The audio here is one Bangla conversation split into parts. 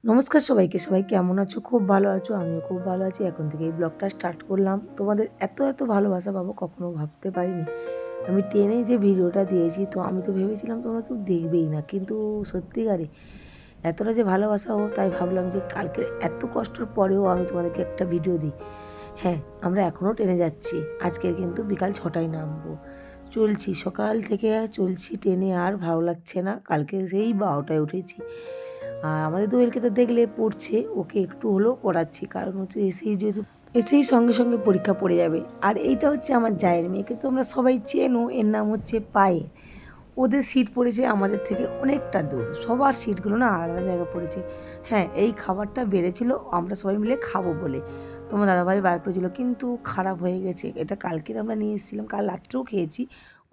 নমস্কার সবাইকে। সবাই কেমন আছো? খুব ভালো আছো? আমিও খুব ভালো আছি। এখন থেকে এই ব্লগটা স্টার্ট করলাম। তোমাদের এত ভালোবাসা পাবো কখনো ভাবতে পারিনি। আমি ট্রেনে যে ভিডিওটা দিয়েছি তো আমি তো ভেবেছিলাম তোমরা কেউ দেখবেই না। কিন্তু সত্যিকারে এতটা যে ভালোবাসা তাই ভাবলাম যে কালকের এত কষ্টের পরেও আমি তোমাদেরকে একটা ভিডিও দিই। হ্যাঁ, আমরা এখনও ট্রেনে যাচ্ছি। আজকের কিন্তু বিকাল ৬টায় নামবো। চলছি সকাল থেকে চলছি ট্রেনে, আর ভালো লাগছে না। কালকে সেই ১২টায় উঠেছি। আর আমাদের দোয়েলকে তো দেখলে পড়ছে, ওকে একটু হলেও পড়াচ্ছি, কারণ হচ্ছে এসেই সঙ্গে সঙ্গে পরীক্ষা পড়ে যাবে। আর এইটা হচ্ছে আমার জায়ের মেয়েকে তোমরা সবাই চেনো, এর নাম হচ্ছে পায়েল। ওদের সিট পড়েছে আমাদের থেকে অনেকটা দূর, সবার সিটগুলো না আলাদা আলাদা জায়গায় পড়েছে। হ্যাঁ, এই খাবারটা বেড়েছিল আমরা সবাই মিলে খাবো বলে, তোমার দাদাভাই বার করেছিল, কিন্তু খারাপ হয়ে গেছে। এটা কালকের আমরা নিয়ে এসেছিলাম, কাল রাত্রেও খেয়েছি,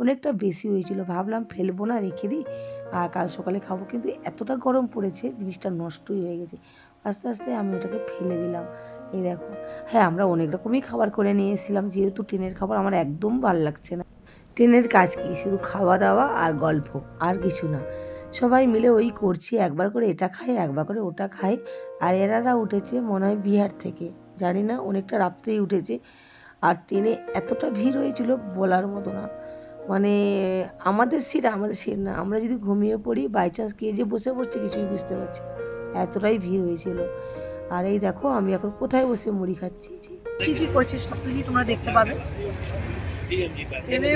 অনেকটা বেশি হয়েছিল। ভাবলাম ফেলবো না, রেখে দিই, আর কাল সকালে খাবো। কিন্তু এতটা গরম পড়েছে জিনিসটা নষ্টই হয়ে গেছে। আস্তে আস্তে আমি ওটাকে ফেলে দিলাম। এই দেখো, হ্যাঁ আমরা অনেক রকমই খাবার করে নিয়ে এসেছিলাম, যেহেতু ট্রেনের খাবার আমার একদম ভালো লাগছে না। ট্রেনের কাজ কি, শুধু খাওয়া দাওয়া আর গল্প, আর কিছু না। সবাই মিলে ওই করছি, একবার করে এটা খাই, একবার করে ওটা খাই। আর এরারা উঠেছে মনে হয় বিহার থেকে, জানি না, অনেকটা রাত্রেই উঠেছে। আর ট্রেনে এতটা ভিড় হয়েছিল বলার মতো না। মানে আমাদের সিট না, আমরা যদি ঘুমিয়ে পড়ি বাই চান্স কে যে বসে পড়ছে কিছুই বুঝতে পারছি না, এতটাই ভিড় হয়েছিল। আর এই দেখো আমি এখন কোথায় বসে মুড়ি খাচ্ছি। কি কি করছিস সব কিছু তোমরা দেখতে পাবে। ট্রেনে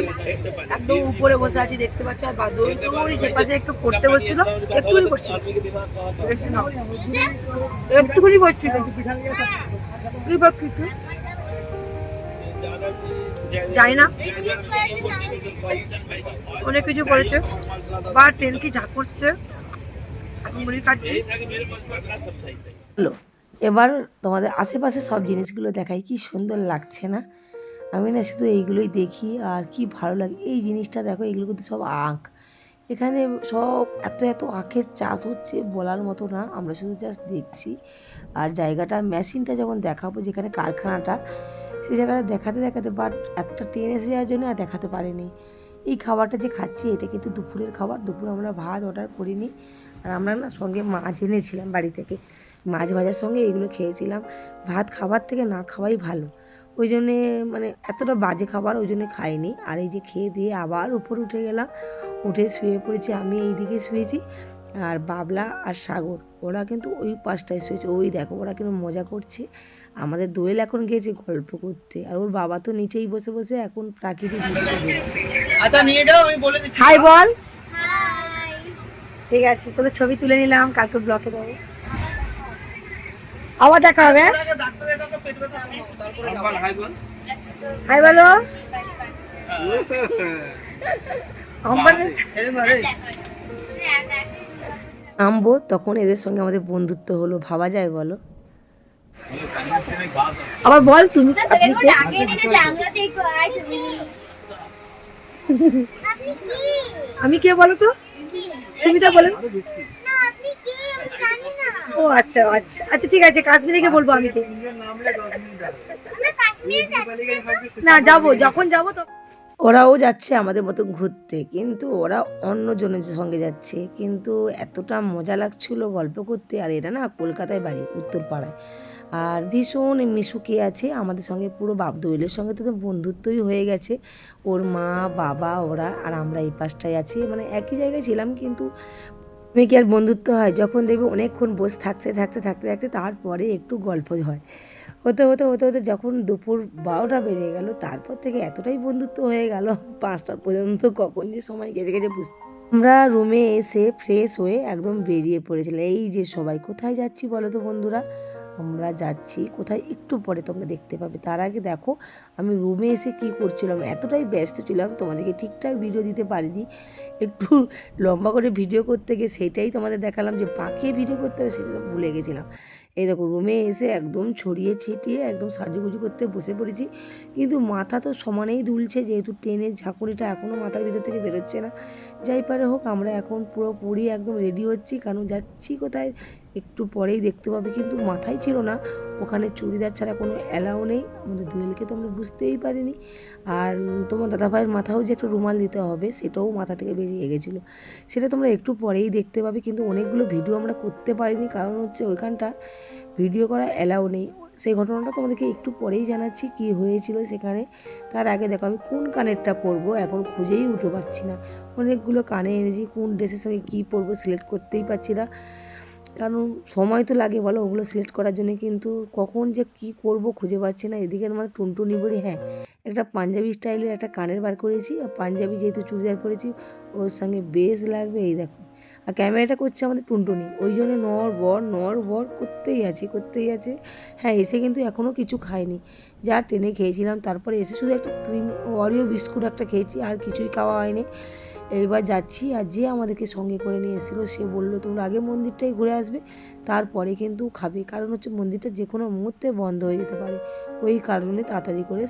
একদম উপরে বসে আছি দেখতে পাচ্ছ, আর বাদুড়ি সে পাশে একটু পড়তে বসছিল, একটুখানি পড়ছিল, একটুখানি পড়ছিল, কি পড়ছি তুই জানি না, অনেক কিছু করেছে। বা ট্রেন কি যা করছে, এখন মুড়ি খাচ্ছি। হলো, এবার তোমাদের আশেপাশে সব জিনিসগুলো দেখাই, কি সুন্দর লাগছে না? আমি না শুধু এইগুলোই দেখি আর কি ভালো লাগে। এই জিনিসটা দেখো, এগুলো কিন্তু সব আখ। এখানে সব এত আখের চাষ হচ্ছে বলার মতো না, আমরা শুধু জাস্ট দেখছি। আর জায়গাটা, মেশিনটা যখন দেখাবো যেখানে কারখানাটা, সেই জায়গাটা দেখাতে দেখাতে বাট একটা ট্রেন এসে যাওয়ার জন্য আর দেখাতে পারিনি। এই খাবারটা যে খাচ্ছি এটা কিন্তু দুপুরের খাবার। দুপুরে আমরা ভাত অর্ডার করিনি, আর আমরা না সঙ্গে মাছ এনেছিলাম বাড়ি থেকে, মাছ ভাজার সঙ্গে এগুলো খেয়েছিলাম। ভাত খাবার থেকে না খাওয়াই ভালো। ওই জন্যে মানে এতটা বাজে খাবার, ওই জন্যে খাইনি। আর এই যে খেয়ে দিয়ে আবার উপরে উঠে গেলাম, উঠে শুয়ে পড়েছি। আমি এই দিকে শুয়েছি, আর বাবলা আর সাগর ওরা কিন্তু ওই পাশটায় শুয়েছে। ওই দেখো ওরা কিন্তু মজা করছে। আমাদের দোয়েল এখন গিয়েছে গল্প করতে, আর ওর বাবা তো নিচেই বসে বসে এখন প্রাকৃতিক দৃশ্য দেখছে। আচ্ছা নিয়ে যাও, আমি বলে দিচ্ছি। হাই বল। ঠিক আছে, তোদের ছবি তুলে নিলাম, কালকে ব্লকে দেবো। আবার দেখা হবে। হাই বলো। নামবো তখন এদের সঙ্গে আমাদের বন্ধুত্ব হলো, ভাবা যায় বলো? আবার বল তুমি, আমি কে বলো তো? সুমিতা বলেন। ও আচ্ছা আচ্ছা আচ্ছা, ঠিক আছে, কাশ্মীরে বলবো আমি কে। না যাবো, যখন যাবো তখন। ওরাও যাচ্ছে আমাদের মতো ঘুরতে, কিন্তু ওরা অন্য জনের সঙ্গে যাচ্ছে। কিন্তু এতটা মজা লাগছিল গল্প করতে। আর এরা না কলকাতায় বাড়ি, উত্তরপাড়ায়। আর ভীষণ মিশুকে আছে আমাদের সঙ্গে, পুরো দোয়েলের সঙ্গে তো বন্ধুত্বই হয়ে গেছে। ওর মা বাবা ওরা আর আমরা এই পাশটায় আছি, মানে একই জায়গায় ছিলাম। কিন্তু কি আর বন্ধুত্ব হয়? যখন দেখবে অনেকক্ষণ বসে থাকতে থাকতে থাকতে থাকতে তারপরে একটু গল্প হয়। হতে যখন দুপুর ১২টা বেজে গেল, তারপর থেকে এতটাই বন্ধুত্ব হয়ে গেল, ৫টা পর্যন্ত কখন যে সময় কেটে গেছে বুঝতে। আমরা রুমে এসে ফ্রেশ হয়ে একদম বেরিয়ে পড়েছিলাম। এই যে সবাই কোথায় যাচ্ছি বলো তো বন্ধুরা? আমরা যাচ্ছি কোথায় একটু পরে তোমরা দেখতে পাবে। তার আগে দেখো আমি রুমে এসে কি করছিলাম, এতটাই ব্যস্ত ছিলাম তোমাদেরকে ঠিকঠাক ভিডিও দিতে পারিনি। একটু লম্বা করে ভিডিও করতে গিয়ে সেটাই তোমাদের দেখালাম, যে পাকিয়ে ভিডিও করতে হবে সেটা ভুলে গেছিলাম। এই দেখো রুমে এসে একদম ছড়িয়ে ছিটিয়ে একদম সাজুগুজু করতে বসে পড়েছি। কিন্তু মাথা তো সমানেই দুলছে, যেহেতু ট্রেনের ঝাঁকুনিটা এখনও মাথার ভিতর থেকে বেরোচ্ছে না। যাই পারে হোক, আমরা এখন পুরোপুরি একদম রেডি হচ্ছি, কারণ যাচ্ছি কোথায় একটু পরেই দেখতে পাবে। কিন্তু মাথায় ছিল না, ওখানে চুড়িদার ছাড়া কোনো অ্যালাউ নেই। আমাদের দোয়েলকে তো আমরা বুঝতেই পারিনি। আর তোমার দাদাভাইয়ের মাথাও যে একটা রুমাল দিতে হবে সেটাও মাথা থেকে বেরিয়ে গেছিলো। সেটা তোমরা একটু পরেই দেখতে পাবে, কিন্তু অনেকগুলো ভিডিও আমরা করতে পারিনি, কারণ হচ্ছে ওইখানটা ভিডিও করা অ্যালাউ নেই। সেই ঘটনাটা তোমাদেরকে একটু পরেই জানাচ্ছি কি হয়েছিল সেখানে। তার আগে দেখো আমি কোন কানেরটা পরবো এখন খুঁজেই উঠে পাচ্ছি না। অনেকগুলো কানে এনেছি, কোন ড্রেসের সঙ্গে কী পরবো সিলেক্ট করতেই পারছি না, কারণ সময় তো লাগে বলো ওগুলো সিলেক্ট করার জন্য, কিন্তু কখন যে কি করব খুঁজে পাচ্ছি না। এদিকে তোমাদের টুনটুনি বড়ি, হ্যাঁ একটা পাঞ্জাবি স্টাইলের একটা কানের বার করেছি, আর পাঞ্জাবি যেহেতু চুড়িদার পরেছি ওর সঙ্গে বেশ লাগবে। এই দেখো, আর ক্যামেরাটা করছে আমাদের টুনটুনি, ওই জন্য নড় বর করতেই আছে। হ্যাঁ এসে কিন্তু এখনও কিছু খাইনি, যা ট্রেনে খেয়েছিলাম, তারপরে এসে শুধু একটা ক্রিম অরিও বিস্কুট একটা খেয়েছি, আর কিছুই খাওয়া হয়নি। এইবার যাচ্ছি, আর যে আমাদেরকে সঙ্গে করে নিয়ে এসেছিলো সে বললো তোমরা আগে মন্দিরটাই ঘুরে আসবে, তারপরে কিন্তু খাবে, কারণ হচ্ছে মন্দিরটা যে কোনো মুহূর্তে বন্ধ হয়ে যেতে পারে। ওই কারণে তাড়াতাড়ি করে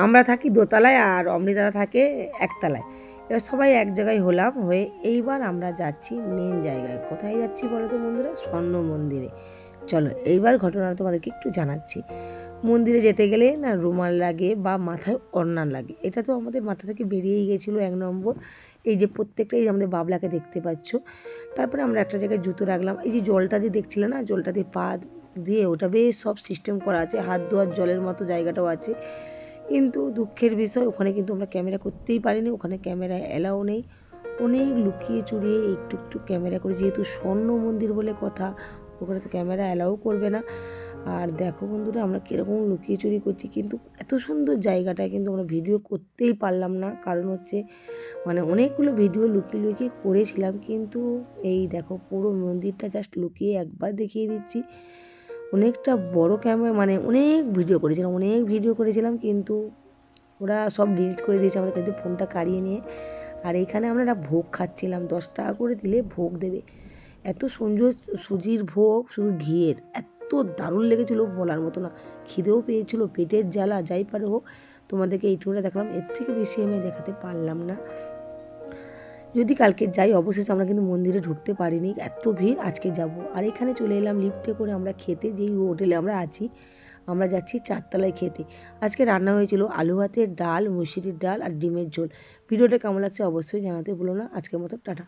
আমরা থাকি দোতলায় আর অমৃতারা থাকে একতলায়। এবার সবাই এক জায়গায় হলাম, হয়ে এইবার আমরা যাচ্ছি মেন জায়গায়। কোথায় যাচ্ছি বলো তো বন্ধুরা? স্বর্ণ মন্দিরে। চলো এইবার ঘটনা তোমাদেরকে একটু জানাচ্ছি। মন্দিরে যেতে গেলে না রুমাল লাগে বা মাথায় ওড়না লাগে, এটা তো আমাদের মাথা থেকে বেরিয়েই গেছিলো 1 নম্বর। এই যে প্রত্যেকটা এই যে আমাদের বাবলাকে দেখতে পাচ্ছ। তারপরে আমরা একটা জায়গায় জুতো রাখলাম, এই যে জলটা দিয়ে দেখছিলে না, জলটা দিয়ে পা দিয়ে ওটা বেশ সব সিস্টেম করা আছে, হাত ধোয়ার জলের মতো জায়গাটাও আছে। কিন্তু দুঃখের বিষয় ওখানে কিন্তু আমরা ক্যামেরা করতেই পারিনি, ওখানে ক্যামেরা অ্যালাউ নেই। অনেক লুকিয়ে চুরিয়ে একটু ক্যামেরা করে, যেহেতু স্বর্ণ মন্দির বলে কথা, ওখানে তো ক্যামেরা অ্যালাউ করবে না। আর দেখো বন্ধুরা আমরা কীরকম লুকিয়ে চুরি করছি, কিন্তু এত সুন্দর জায়গাটায় কিন্তু আমরা ভিডিও করতেই পারলাম না, কারণ হচ্ছে মানে অনেকগুলো ভিডিও লুকিয়ে করেছিলাম, কিন্তু এই দেখো পুরো মন্দিরটা জাস্ট লুকিয়ে একবার দেখিয়ে দিচ্ছি। অনেকটা বড় ক্যামেরা, মানে অনেক ভিডিও করেছিলাম, কিন্তু ওরা সব ডিলিট করে দিয়েছে আমাদের কাছে ফোনটা কাড়িয়ে নিয়ে। আর এইখানে আমরা একটা ভোগ খাচ্ছিলাম, 10 টাকা করে দিলে ভোগ দেবে, এত সুন্দর সুজির ভোগ, শুধু ঘিয়ের, এত দারুণ লেগেছিলো বলার মতো না। খিদেও পেয়েছিলো, পেটের জ্বালা যাই পারে হোক, তোমাদেরকে এইটুকুটা দেখালাম, এর থেকে বেশি আমি দেখাতে পারলাম না। যদি কালকে যাই অবশেষে আমরা কিন্তু মন্দিরে ঢুকতে পারিনি, এত ভিড়। আজকে যাব, আর এখানে চলে এলাম লিফটে করে আমরা খেতে, যেই হোটেলে আমরা আছি আমরা যাচ্ছি 4 তলায় খেতে। আজকে রান্না হয়েছিল আলু ভাতের ডাল, মুসুরির ডাল আর ডিমের ঝোল। ভিডিওটা কেমন লাগছে অবশ্যই জানাতে ভুলো না। আজকের মতো টাটা।